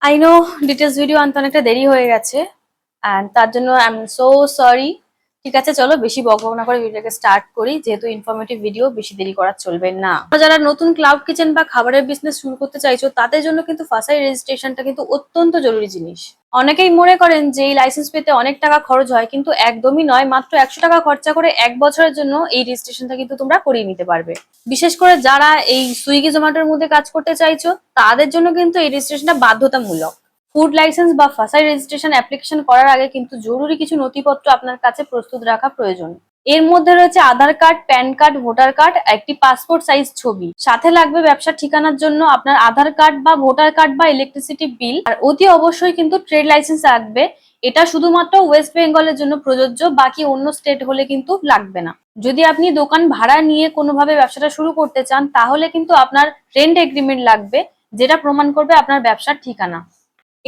I know details video আনতে অনেকটা দেরি হয়ে গেছে অ্যান্ড তার জন্য আই এম সো সরি। ঠিক আছে, চলো বেশি বকবক না করে ভিডিওটাকে স্টার্ট করি, যেহেতু ইনফরমেটিভ ভিডিও, বেশি দেরি করা চলবে না। যারা নতুন ক্লাউড কিচেন বা খাবারের বিজনেস শুরু করতে চাইছো তাদের জন্য কিন্তু ফাসাই রেজিস্ট্রেশনটা কিন্তু অত্যন্ত জরুরি জিনিস। অনেকেই মনে করেন যে এই লাইসেন্স পেতে অনেক টাকা খরচ হয়, কিন্তু একদমই নয়। মাত্র 100 টাকা খরচা করে 1 বছরের জন্য এই রেজিস্ট্রেশনটা কিন্তু তোমরা করিয়ে নিতে পারবে। বিশেষ করে যারা এই সুইগি জোম্যাটোর মধ্যে কাজ করতে চাইছো তাদের জন্য কিন্তু এই রেজিস্ট্রেশনটা বাধ্যতামূলক। ফুড লাইসেন্স বা ফাসাই রেজিস্ট্রেশন অ্যাপ্লিকেশন করার আগে কিন্তু জরুরি কিছু নথিপত্র আপনার কাছে প্রস্তুত রাখা প্রয়োজন। এর মধ্যে রয়েছে Aadhaar card, PAN card, voter card, একটি পাসপোর্ট সাইজ ছবি। সাথে লাগবে ব্যবসার ঠিকানার জন্য আপনার আধার কার্ড বা ভোটার কার্ড বা ইলেকট্রিসিটি বিল। আর অতি অবশ্যই কিন্তু ট্রেড লাইসেন্স লাগবে। এটা শুধুমাত্র ওয়েস্ট বেঙ্গলের জন্য প্রযোজ্য, বাকি অন্য স্টেট হলে কিন্তু লাগবে না। যদি আপনি দোকান ভাড়া নিয়ে কোনোভাবে ব্যবসাটা শুরু করতে চান তাহলে কিন্তু আপনার রেন্ট এগ্রিমেন্ট লাগবে, যেটা প্রমাণ করবে আপনার ব্যবসার ঠিকানা।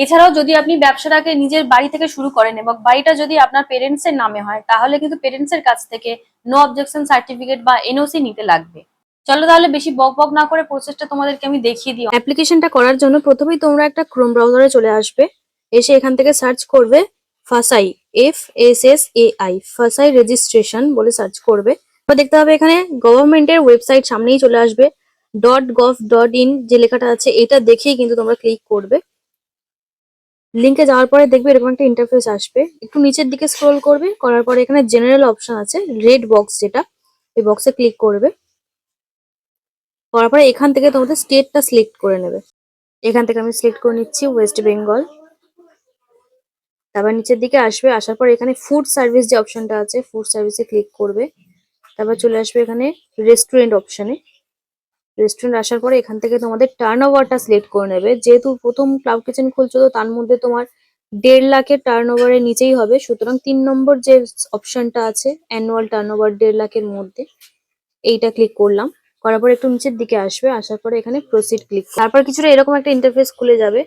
এছাড়াও যদি আপনি ব্যবসাটাকে নিজের বাড়ি থেকে শুরু করেন এবং বাড়িটা যদি আপনার পেরেন্টস এর নামে হয় তাহলে কিন্তু পেরেন্টস এর কাছ থেকে নো অবজেকশন সার্টিফিকেট বা এনওসি নিতে লাগবে। চলো তাহলে বেশি বক বক না করে প্রসেসটা তোমাদেরকে আমি দেখিয়ে দিই। অ্যাপ্লিকেশনটা করার জন্য প্রথমেই তোমরা একটা ক্রোম ব্রাউজারে চলে আসবে। এসে এখান থেকে সার্চ করবে ফাসাই, FSSAI, ফাসাই রেজিস্ট্রেশন বলে সার্চ করবে। এবার দেখতে হবে এখানে গভর্নমেন্টের ওয়েবসাইট সামনেই চলে আসবে। .gov.in যে লেখাটা আছে এটা দেখেই কিন্তু তোমরা ক্লিক করবে। লিঙ্কে যাওয়ার পরে দেখবে এরকম একটা ইন্টারফেস আসবে। একটু নিচের দিকে স্ক্রোল করবে, করার পরে এখানে জেনারেল অপশন আছে, রেড বক্স যেটা, এই বক্সে ক্লিক করবে। করার পরে এখান থেকে তোমাদের স্টেটটা সিলেক্ট করে নেবে। এখান থেকে আমি সিলেক্ট করে নিচ্ছি ওয়েস্ট বেঙ্গল। তারপর নিচের দিকে আসবে, আসার পর এখানে ফুড সার্ভিস যে অপশনটা আছে ফুড সার্ভিসে ক্লিক করবে। তারপর চলে আসবে এখানে রেস্টুরেন্ট অপশনে। রেস্টুরেন্ট আসার পরে এখান থেকে তোমাদের টার্ন ওভারটা সিলেক্ট করে নেবে। যেহেতু প্রথম ক্লাউড কিচেন খুলছো তো তার মধ্যে তোমার 1.5 লাখের টার্ন ওভারের নিচেই হবে, সুতরাং 3 নম্বর যে অপশনটা আছে অ্যানুয়াল টার্ন ওভার 1.5 লাখের মধ্যে, এইটা ক্লিক করলাম। করার পর একটু নিচের দিকে আসবে, আসার পরে এখানে প্রসিড ক্লিক, তারপর কিছুটা এরকম একটা ইন্টারফেস খুলে যাবে।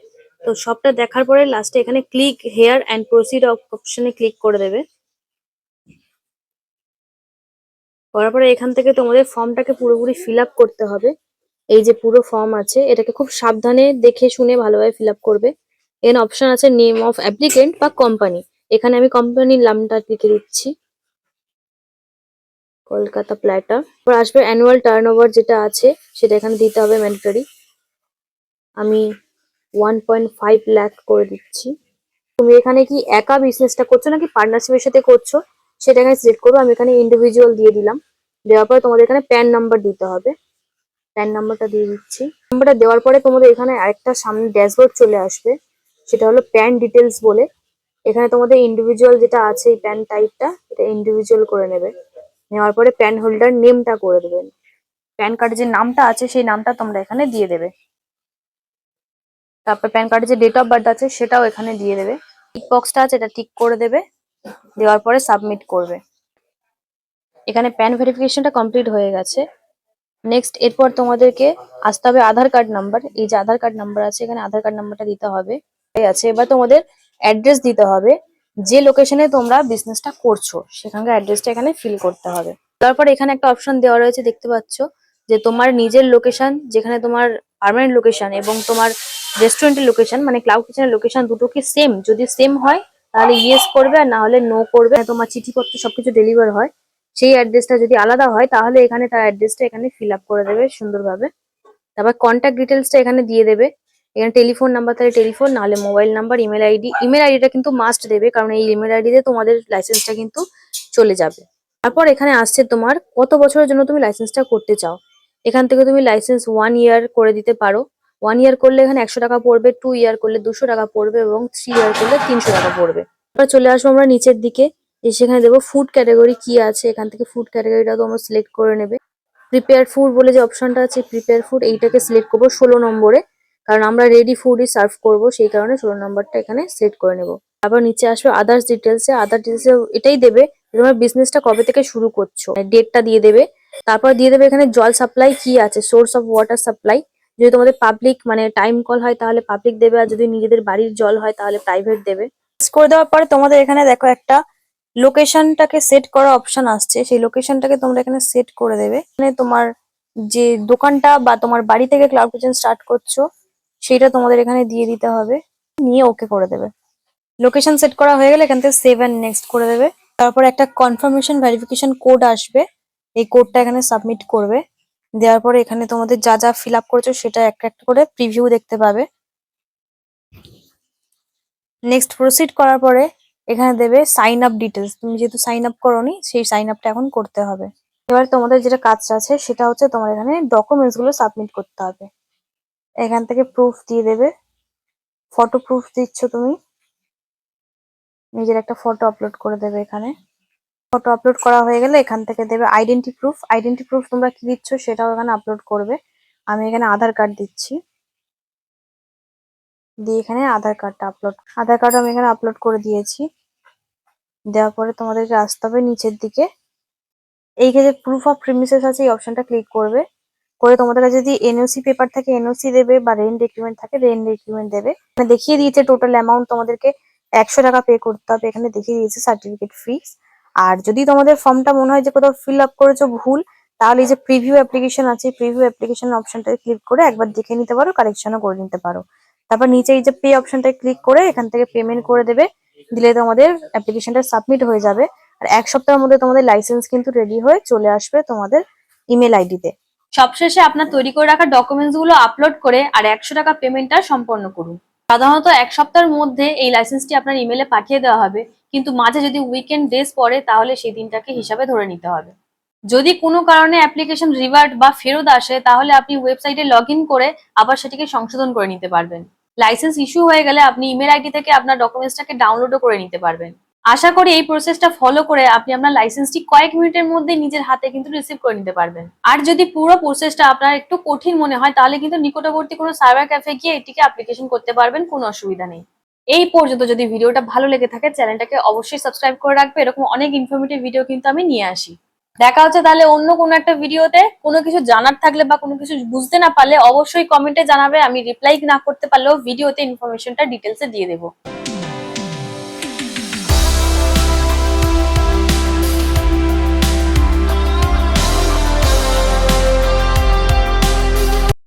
তো সবটা দেখার পরে লাস্টে এখানে ক্লিক হেয়ার অ্যান্ড প্রসিড অপশনে ক্লিক করে দেবে। করার পরে এখান থেকে তোমাদের ফর্মটাকে পুরোপুরি ফিল আপ করতে হবে। এই যে পুরো ফর্ম আছে এটাকে খুব সাবধানে দেখে শুনে ভালোভাবে ফিল আপ করবে। এখানে অপশন আছে নেম অফ অ্যাপ্লিকেন্ট বা কোম্পানি। এখানে আমি কোম্পানির নামটা লিখে দিচ্ছি, কলকাতা প্ল্যাটার। এবার আসবে অ্যানুয়াল টার্নওভার যেটা আছে সেটা এখানে দিতে হবে ম্যান্ডেটরি। আমি 1.5 লাখ করে দিচ্ছি। তুমি এখানে কি একা বিজনেসটা করছো নাকি পার্টনারশিপের সাথে করছো সেটা এখানে সিলেক্ট করবো। আমি এখানে ইন্ডিভিজুয়াল দিয়ে দিলাম। দেওয়ার পরে তোমাদের এখানে প্যান নাম্বার দিতে হবে। প্যান নাম্বারটা দিয়ে দিচ্ছি। নাম্বারটা দেওয়ার পরে তোমাদের এখানে আরেকটা সামনে ড্যাশবোর্ড চলে আসবে, সেটা হলো প্যান ডিটেলস বলে। এখানে তোমাদের ইন্ডিভিজুয়াল যেটা আছে এই প্যান টাইপটা এটা ইন্ডিভিজুয়াল করে নেবে। নেওয়ার পরে প্যান হোল্ডার নেমটা করে দেবেন। প্যান কার্ডে যে নামটা আছে সেই নামটা তোমরা এখানে দিয়ে দেবে। তারপর প্যান কার্ডে যে ডেট অফ বার্থ আছে সেটাও এখানে দিয়ে দেবে। টিক বক্সটা আছে এটা টিক করে দেবে, দেওয়ার পরে সাবমিট করবে। এখানে প্যান ভেরিফিকেশনটা কমপ্লিট হয়ে গেছে। নেক্সট এরপর তোমাদেরকে আসতে হবে আধার কার্ড নাম্বার। এই যে আধার কার্ড নাম্বার আছে এখানে আধার কার্ড নাম্বারটা দিতে হবে। আছে এবার তোমাদের অ্যাড্রেস দিতে হবে, যে লোকেশনে তোমরা বিজনেসটা করছো সেখানকার অ্যাড্রেসটা এখানে ফিল করতে হবে। তারপর এখানে একটা অপশন দেওয়া রয়েছে দেখতে পাচ্ছ, যে তোমার নিজের লোকেশন যেখানে তোমার পার্মানেন্ট লোকেশন এবং তোমার রেস্টুরেন্টের লোকেশন মানে ক্লাউড কিচেনের লোকেশন দুটো কি সেম। যদি সেম হয় তাহলে ইয়েস করবে, আর না হলে নো করবে। তোমার চিঠিপত্র সবকিছু ডেলিভার হয়, সেই অ্যাড্রেসটা যদি আলাদা হয় তাহলে এখানে তার অ্যাড্রেসটা এখানে ফিল আপ করে দেবে সুন্দরভাবে। তারপর কন্ট্যাক্ট ডিটেলসটা এখানে দিয়ে দেবে। এখানে টেলিফোন নাম্বার তাহলে টেলিফোন, নাহলে mobile number, email ID. Email আইডিটা কিন্তু মাস্ট দেবে, কারণ এই ইমেল আইডিতে তোমাদের লাইসেন্সটা কিন্তু চলে যাবে। তারপর এখানে আসছে তোমার কত বছরের জন্য তুমি লাইসেন্সটা করতে চাও। এখান থেকে তুমি লাইসেন্স 1 ইয়ার করে দিতে পারো। 1 ইয়ার করলে এখানে 100 টাকা পড়বে, 2 ইয়ার করলে 200 টাকা পড়বে এবং 3 ইয়ার করলে 300 টাকা পড়বে। এবার চলে আসবো আমরা নিচের দিকে, যে সেখানে দেখবো ফুড ক্যাটাগরি কি আছে। এখান থেকে ফুড ক্যাটাগরিটা তোমরা সিলেক্ট করে নেবে। প্রিপেয়ার ফুড বলে যে অপশনটা আছে প্রিপেয়ার ফুড এইটাকে সিলেক্ট করবো 16 নম্বরে, কারণ আমরা রেডি ফুডই সার্ভ করবো, সেই কারণে 16 নম্বরটা এখানে সিলেক্ট করে নেবো। আবার নিচে আসবে আদার্স ডিটেলসে। আদার ডিটেলসে এটাই দেবে যে তোমার বিজনেসটা কবে থেকে শুরু করছো, ডেটটা দিয়ে দেবে। তারপর দিয়ে দেবে এখানে জল সাপ্লাই কি আছে, সোর্স অফ ওয়াটার সাপ্লাই। যদি তোমাদের পাবলিক মানে টাইম কল হয় তাহলে পাবলিক দেবে, আর যদি নিজেদের বাড়ির জল হয় তাহলে প্রাইভেট দেবে। করে দেওয়ার পরে তোমাদের এখানে দেখো একটা লোকেশনটাকে সেট করা অপশন আসছে, সেই লোকেশনটাকে তোমরা এখানে সেট করে দেবে। মানে তোমার যে দোকানটা বা তোমার বাড়ি থেকে ক্লাউড কিচেন স্টার্ট করছো সেটা তোমাদের এখানে দিয়ে দিতে হবে। নিয়ে ওকে করে দেবে। লোকেশন সেট করা হয়ে গেলে এখান থেকে সেভ অ্যান্ড নেক্সট করে দেবে। তারপর একটা কনফার্মেশন ভেরিফিকেশন কোড আসবে, এই কোডটা এখানে সাবমিট করবে। দেওয়ার পরে এখানে তোমাদের যা যা ফিল আপ করেছো সেটা একটা একটা করে প্রিভিউ দেখতে পাবে। নেক্সট প্রসিড করার পরে এখানে দেবে সাইন আপ ডিটেলস। তুমি যেহেতু সাইন আপ করোনি, সেই সাইন আপটা এখন করতে হবে। এবার তোমাদের যেটা কাজ আছে সেটা হচ্ছে তোমার এখানে ডকুমেন্টস গুলো সাবমিট করতে হবে। এখান থেকে প্রুফ দিয়ে দেবে। ফটো প্রুফ দিচ্ছ তুমি, নিজের একটা ফটো আপলোড করে দেবে এখানে। ফটো আপলোড করা হয়ে গেলে এখান থেকে দেবে আইডেন্টি প্রুফ। আইডেন্টি প্রুফ তোমরা কি দিচ্ছ সেটাও এখানে আপলোড করবে। আমি এখানে আধার কার্ড দিচ্ছি, দিয়ে এখানে আধার কার্ড আমি এখানে আপলোড করে দিয়েছি। দেওয়ার পরে তোমাদেরকে আসতে হবে নিচের দিকে, এই যে প্রুফ অফ প্রিমিসেস আছে এই অপশনটা ক্লিক করবে। করে তোমাদের কাছে যদি এনওসি পেপার থাকে এনওসি দেবে, বা রেন্ট এগ্রিমেন্ট থাকে রেন্ট এগ্রিমেন্ট দেবে। এখানে দেখিয়ে দিয়েছে টোটাল অ্যামাউন্ট তোমাদেরকে 100 টাকা পে করতে হবে, এখানে দেখিয়ে দিয়েছে সার্টিফিকেট ফিস। আর যদি তোমাদের ফর্মটা মনে হয় যে কোথাও ফিল আপ করেছো ভুল, তাহলে এই যে প্রিভিউ অ্যাপ্লিকেশন আছে, প্রিভিউ অ্যাপ্লিকেশন অপশনটায় ক্লিক করে একবার দেখে নিতে পারো, কারেকশনও করে নিতে পারো। তারপর নিচে এই যে পে অপশনটায় ক্লিক করে এখান থেকে পেমেন্ট করে দেবে। দিলে তোমাদের অ্যাপ্লিকেশনটা সাবমিট হয়ে যাবে। আর 1 সপ্তাহের মধ্যে তোমাদের লাইসেন্স কিন্তু রেডি হয়ে চলে আসবে তোমাদের ইমেল আইডিতে। সবশেষে আপনার তৈরি করে রাখা ডকুমেন্টস গুলো আপলোড করে আর 100 টাকা পেমেন্টটা সম্পন্ন করুন। সাধারণত 1 সপ্তাহের মধ্যে এই লাইসেন্সটি আপনার ইমেলে পাঠিয়ে দেওয়া হবে, কিন্তু মাঝে যদি উইকেন্ড ডেজ পড়ে তাহলে সেই দিনটাকে হিসাবে ধরে নিতে হবে। যদি কোনো কারণে অ্যাপ্লিকেশন রিভার্ট বা ফেরত আসে তাহলে আপনি ওয়েবসাইটে লগ ইন করে আবার সেটিকে সংশোধন করে নিতে পারবেন। লাইসেন্স ইস্যু হয়ে গেলে আপনি ইমেল আইডি থেকে আপনার ডকুমেন্টসটাকে ডাউনলোডও করে নিতে পারবেন। আশা করি এই প্রসেসটা ফলো করে আপনি আপনার লাইসেন্সটি কয়েক মিনিটের মধ্যে নিজের হাতে কিন্তু রিসিভ করে নিতে পারবেন। আর যদি পুরো প্রসেসটা আপনার একটু কঠিন মনে হয় তাহলে কিন্তু নিকটবর্তী কোনো সাইবার ক্যাফে গিয়ে এটিকে অ্যাপ্লিকেশন করতে পারবেন, কোনো অসুবিধা নেই। এই পর্যন্ত যদি ভিডিওটা ভালো লেগে থাকে চ্যানেলটাকে অবশ্যই সাবস্ক্রাইব করে রাখবে, এরকম অনেক ইনফরমেটিভ ভিডিও কিন্তু আমি নিয়ে আসি। দেখা হচ্ছে তাহলে অন্য কোনো একটা ভিডিওতে। কোনো কিছু জানার থাকলে বা কোনো কিছু বুঝতে না পারলে অবশ্যই কমেন্টে জানাবে, আমি রিপ্লাই না করতে পারলেও ভিডিওতে ইনফরমেশনটা ডিটেলসে দিয়ে দেবো।